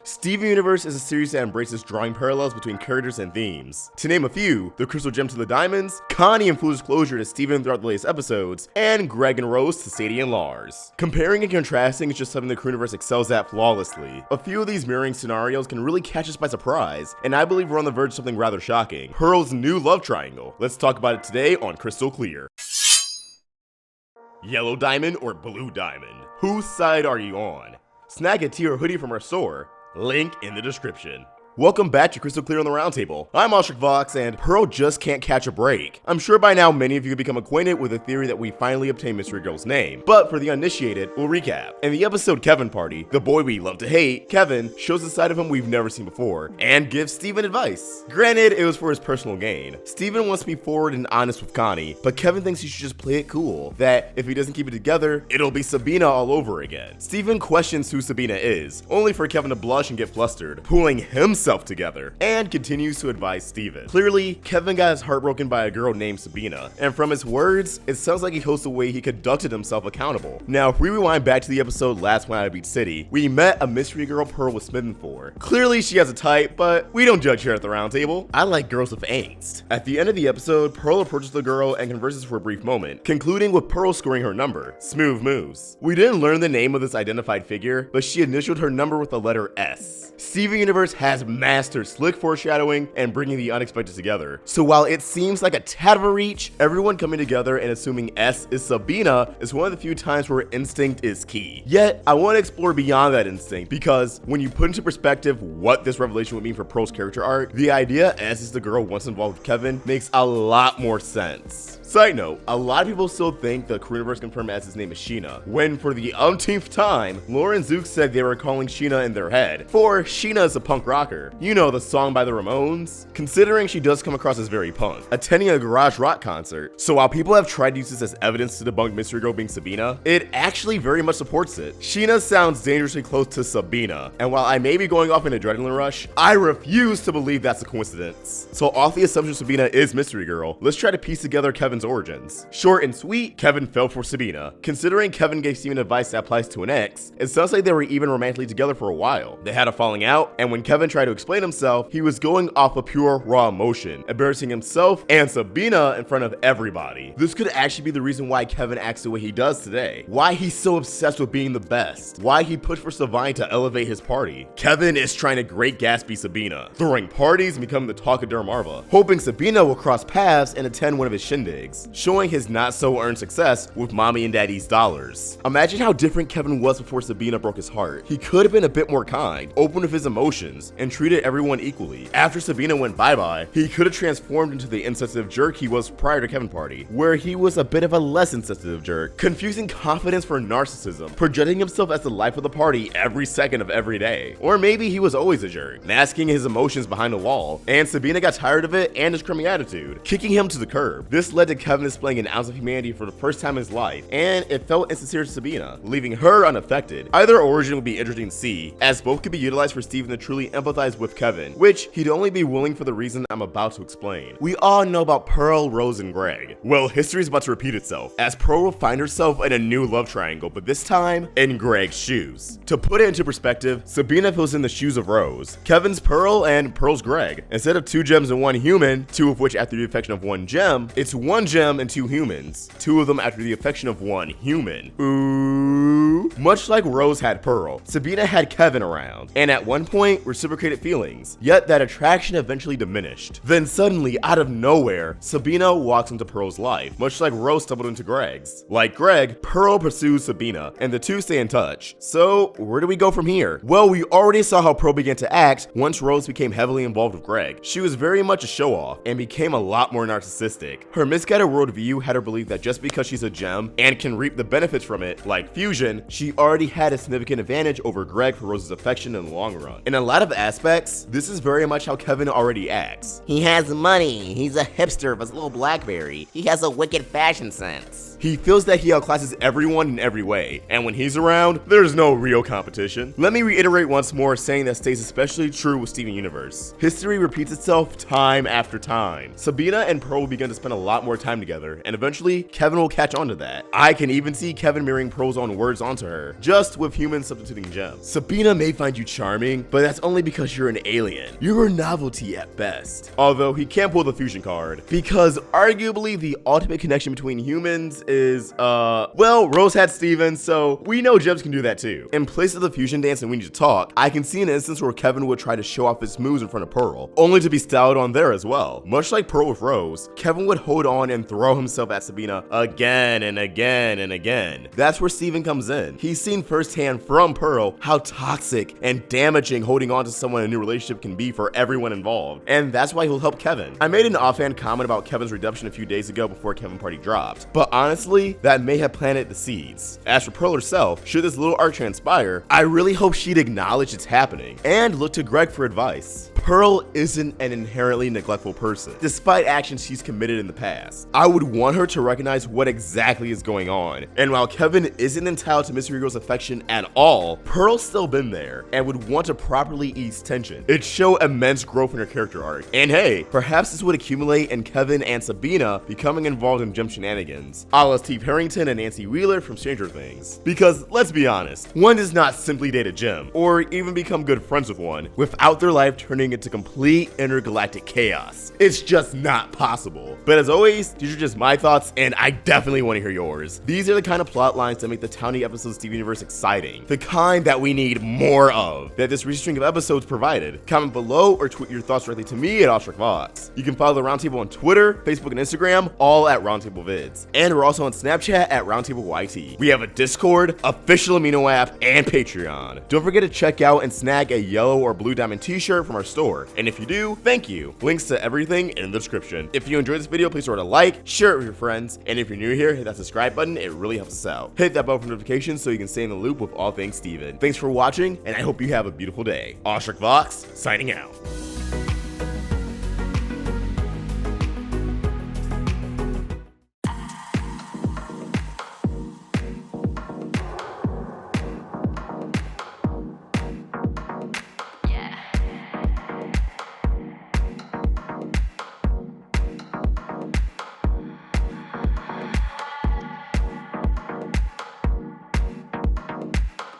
Steven Universe is a series that embraces drawing parallels between characters and themes. To name a few, the Crystal Gem to the Diamonds, Connie and Full Disclosure to Steven throughout the latest episodes, and Greg and Rose to Sadie and Lars. Comparing and contrasting is just something the Crewniverse excels at flawlessly. A few of these mirroring scenarios can really catch us by surprise, and I believe we're on the verge of something rather shocking: Pearl's new love triangle. Let's talk about it today on Crystal Clear. Yellow Diamond or Blue Diamond? Whose side are you on? Snag a tee or hoodie from our store. Link in the description. Welcome back to Crystal Clear on the Roundtable. I'm AwestruckVox, and Pearl just can't catch a break. I'm sure by now many of you have become acquainted with the theory that we finally obtained Mystery Girl's name, but for the uninitiated, we'll recap. In the episode Kevin Party, the boy we love to hate, Kevin, shows a side of him we've never seen before, and gives Steven advice. Granted, it was for his personal gain. Steven wants to be forward and honest with Connie, but Kevin thinks he should just play it cool, that if he doesn't keep it together, it'll be Sabina all over again. Steven questions who Sabina is, only for Kevin to blush and get flustered, pulling himself together, and continues to advise Steven. Clearly, Kevin got his heart broken by a girl named Sabina, and from his words, it sounds like he hopes the way he conducted himself accountable. Now, if we rewind back to the episode Last One at Beach City, we met a mystery girl Pearl was smitten for. Clearly, she has a type, but we don't judge here at the Roundtable. I like girls with angst. At the end of the episode, Pearl approaches the girl and converses for a brief moment, concluding with Pearl scoring her number. Smooth moves. We didn't learn the name of this identified figure, but she initialed her number with the letter S. Steven Universe has mastered slick foreshadowing and bringing the unexpected together. So while it seems like a tad of a reach, everyone coming together and assuming S is Sabina is one of the few times where instinct is key. Yet, I want to explore beyond that instinct, because when you put into perspective what this revelation would mean for Pearl's character arc, the idea S is the girl once involved with Kevin makes a lot more sense. Side note, a lot of people still think the Crewniverse confirmed S's name is Sheena, when for the umpteenth time, Laura and Zook said they were calling Sheena in their head, for Sheena is a punk rocker. You know, the song by the Ramones? Considering she does come across as very punk, attending a garage rock concert. So while people have tried to use this as evidence to debunk Mystery Girl being Sabina, it actually very much supports it. Sheena sounds dangerously close to Sabina, and while I may be going off an adrenaline rush, I refuse to believe that's a coincidence. So off the assumption Sabina is Mystery Girl, let's try to piece together Kevin's origins. Short and sweet, Kevin fell for Sabina. Considering Kevin gave Steven advice that applies to an ex, it sounds like they were even romantically together for a while. They had a falling out, and when Kevin tried to explain himself, he was going off of pure raw emotion, embarrassing himself and Sabina in front of everybody. This could actually be the reason why Kevin acts the way he does today, why he's so obsessed with being the best, why he pushed for Savine to elevate his party. Kevin is trying to Great Gatsby Sabina, throwing parties and becoming the talk of Dermarva, hoping Sabina will cross paths and attend one of his shindigs, showing his not so earned success with mommy and daddy's dollars. Imagine how different Kevin was before Sabina broke his heart. He could have been a bit more kind, open with his emotions, and treated everyone equally. After Sabina went bye-bye, he could have transformed into the insensitive jerk he was prior to Kevin Party, where he was a bit of a less insensitive jerk, confusing confidence for narcissism, projecting himself as the life of the party every second of every day. Or maybe he was always a jerk, masking his emotions behind a wall, and Sabina got tired of it and his crummy attitude, kicking him to the curb. This led to Kevin displaying an ounce of humanity for the first time in his life, and it felt insincere to Sabina, leaving her unaffected. Either origin would be interesting to see, as both could be utilized for Steven to truly empathize with Kevin, which he'd only be willing for the reason I'm about to explain. We all know about Pearl, Rose, and Greg. Well, history is about to repeat itself, as Pearl will find herself in a new love triangle, but this time in Greg's shoes. To put it into perspective, Sabina fills in the shoes of Rose, Kevin's Pearl, and Pearl's Greg. Instead of 2 gems and 1 human, 2 of which after the affection of 1 gem, it's 1 gem and 2 humans, 2 of them after the affection of 1 human. Ooh. Much like Rose had Pearl, Sabina had Kevin around, and at one point reciprocated feelings, yet that attraction eventually diminished. Then suddenly, out of nowhere, Sabina walks into Pearl's life, much like Rose stumbled into Greg's. Like Greg, Pearl pursues Sabina, and the two stay in touch. So where do we go from here? Well, we already saw how Pearl began to act once Rose became heavily involved with Greg. She was very much a show-off, and became a lot more narcissistic. Her misguided worldview had her believe that just because she's a gem and can reap the benefits from it, like fusion, she already had a significant advantage over Greg for Rose's affection in the long run. In a lot of aspects, aspects, this is very much how Kevin already acts. He has money, he's a hipster of his little BlackBerry, he has a wicked fashion sense. He feels that he outclasses everyone in every way, and when he's around, there's no real competition. Let me reiterate once more, saying that stays especially true with Steven Universe. History repeats itself time after time. Sabina and Pearl will begin to spend a lot more time together, and eventually, Kevin will catch on to that. I can even see Kevin mirroring Pearl's own words onto her, just with humans substituting gems. Sabina may find you charming, but that's only because you're an alien. You're a novelty at best. Although he can't pull the fusion card, because arguably the ultimate connection between humans is, well, Rose had Steven, so we know gems can do that too. In place of the fusion dance and We Need to Talk, I can see an instance where Kevin would try to show off his moves in front of Pearl, only to be styled on there as well. Much like Pearl with Rose, Kevin would hold on and throw himself at Sabina again and again and again. That's where Steven comes in. He's seen firsthand from Pearl how toxic and damaging holding on to someone in a new relationship can be for everyone involved, and that's why he'll help Kevin. I made an offhand comment about Kevin's redemption a few days ago before Kevin Party dropped, but honestly, that may have planted the seeds. As for Pearl herself, should this little arc transpire, I really hope she'd acknowledge it's happening and look to Greg for advice. Pearl isn't an inherently neglectful person, despite actions she's committed in the past. I would want her to recognize what exactly is going on, and while Kevin isn't entitled to Mystery Girl's affection at all, Pearl's still been there and would want to properly ease tension. It'd show immense growth in her character arc, and hey, perhaps this would accumulate in Kevin and Sabina becoming involved in gem shenanigans, a la Steve Harrington and Nancy Wheeler from Stranger Things. Because let's be honest, one does not simply date a gem, or even become good friends with one, without their life turning into complete intergalactic chaos. It's just not possible. But as always, these are just my thoughts, and I definitely want to hear yours. These are the kind of plot lines that make the Townie episodes of Steven Universe exciting, the kind that we need more of, that this recent string of episodes provided. Comment below or tweet your thoughts directly to me at AwestruckVox. You can follow the Roundtable on Twitter, Facebook, and Instagram, all at Roundtable Vids. And we're also on Snapchat at RoundtableYT. We have a Discord, official Amino app, and Patreon. Don't forget to check out and snag a yellow or blue diamond t-shirt from our store. And if you do, thank you. Links to everything in the description. If you enjoyed this video, please sort of like, share it with your friends, and if you're new here, hit that subscribe button. It really helps us out. Hit that bell for notifications so you can stay in the loop with all things Steven. Thanks for watching, and I hope you have a beautiful day. AwestruckVox, signing out.